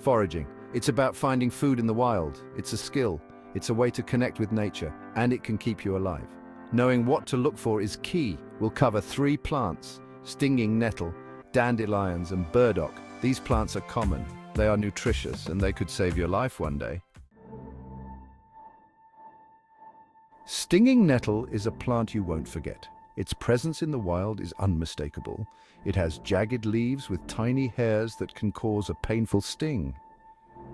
Foraging. It's about finding food in the wild. It's a skill. It's a way to connect with nature, and it can keep you alive. Knowing what to look for is key. We'll cover 3 plants: stinging nettle, dandelions, and burdock. These plants are common. They are nutritious, and they could save your life one day. Stinging nettle is a plant you won't forget. Its presence in the wild is unmistakable. It has jagged leaves with tiny hairs that can cause a painful sting.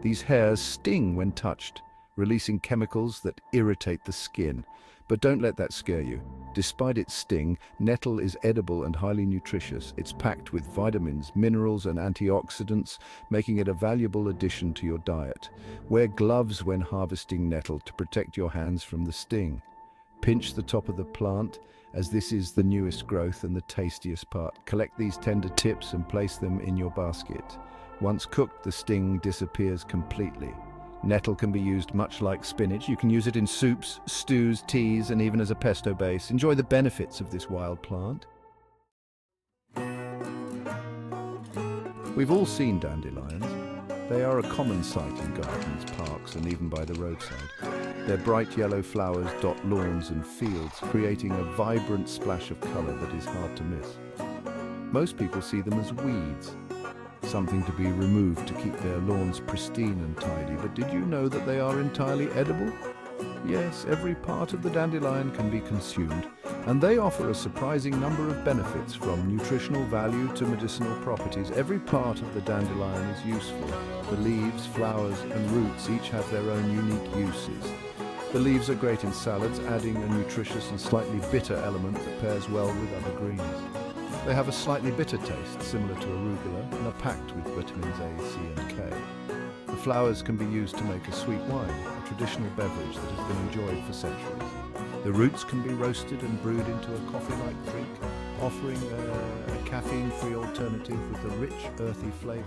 These hairs sting when touched, releasing chemicals that irritate the skin. But don't let that scare you. Despite its sting, nettle is edible and highly nutritious. It's packed with vitamins, minerals, and antioxidants, making it a valuable addition to your diet. Wear gloves when harvesting nettle to protect your hands from the sting. Pinch the top of the plant, as this is the newest growth and the tastiest part. Collect these tender tips and place them in your basket. Once cooked, the sting disappears completely. Nettle can be used much like spinach. You can use it in soups, stews, teas, and even as a pesto base. Enjoy the benefits of this wild plant. We've all seen dandelions. They are a common sight in gardens, parks, and even by the roadside. Their bright yellow flowers dot lawns and fields, creating a vibrant splash of color that is hard to miss. Most people see them as weeds, something to be removed to keep their lawns pristine and tidy. But did you know that they are entirely edible? Yes, every part of the dandelion can be consumed, and they offer a surprising number of benefits, from nutritional value to medicinal properties. Every part of the dandelion is useful. The leaves, flowers, and roots each have their own unique uses. The leaves are great in salads, adding a nutritious and slightly bitter element that pairs well with other greens. They have a slightly bitter taste, similar to arugula, and are packed with vitamins A, C, and K. The flowers can be used to make a sweet wine, a traditional beverage that has been enjoyed for centuries. The roots can be roasted and brewed into a coffee-like drink, offering a caffeine-free alternative with a rich, earthy flavor.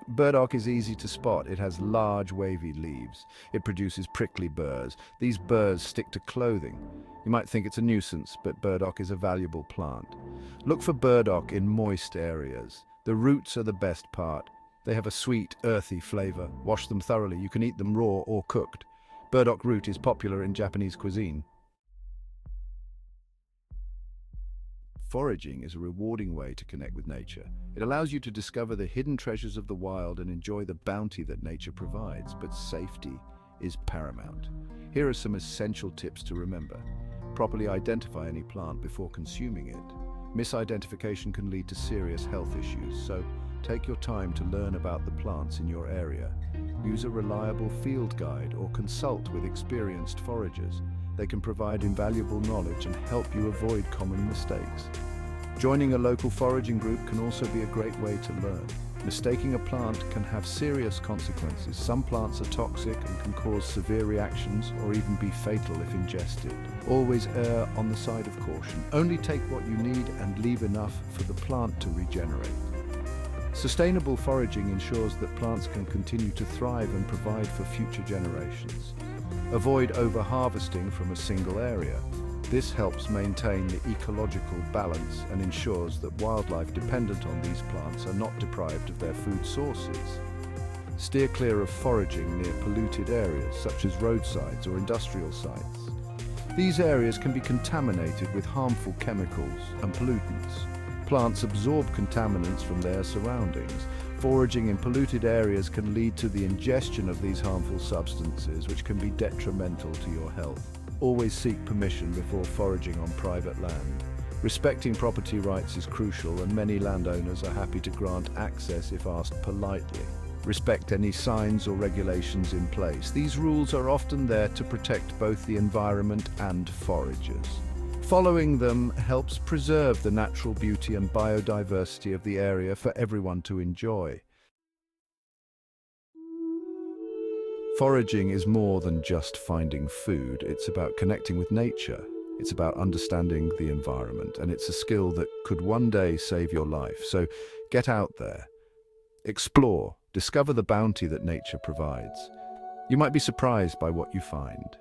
Burdock is easy to spot. It has large, wavy leaves. It produces prickly burrs. These burrs stick to clothing. You might think it's a nuisance, but burdock is a valuable plant. Look for burdock in moist areas. The roots are the best part. They have a sweet, earthy flavor. Wash them thoroughly. You can eat them raw or cooked. Burdock root is popular in Japanese cuisine. Foraging is a rewarding way to connect with nature. It allows you to discover the hidden treasures of the wild and enjoy the bounty that nature provides, but safety is paramount. Here are some essential tips to remember. Properly identify any plant before consuming it. Misidentification can lead to serious health issues, so take your time to learn about the plants in your area. Use a reliable field guide or consult with experienced foragers. They can provide invaluable knowledge and help you avoid common mistakes. Joining a local foraging group can also be a great way to learn. Mistaking a plant can have serious consequences. Some plants are toxic and can cause severe reactions or even be fatal if ingested. Always err on the side of caution. Only take what you need and leave enough for the plant to regenerate. Sustainable foraging ensures that plants can continue to thrive and provide for future generations. Avoid over-harvesting from a single area. This helps maintain the ecological balance and ensures that wildlife dependent on these plants are not deprived of their food sources. Steer clear of foraging near polluted areas such as roadsides or industrial sites. These areas can be contaminated with harmful chemicals and pollutants. Plants absorb contaminants from their surroundings. Foraging in polluted areas can lead to the ingestion of these harmful substances, which can be detrimental to your health. Always seek permission before foraging on private land. Respecting property rights is crucial, and many landowners are happy to grant access if asked politely. Respect any signs or regulations in place. These rules are often there to protect both the environment and foragers. Following them helps preserve the natural beauty and biodiversity of the area for everyone to enjoy. Foraging is more than just finding food. It's about connecting with nature. It's about understanding the environment, and it's a skill that could one day save your life. So get out there, explore, discover the bounty that nature provides. You might be surprised by what you find.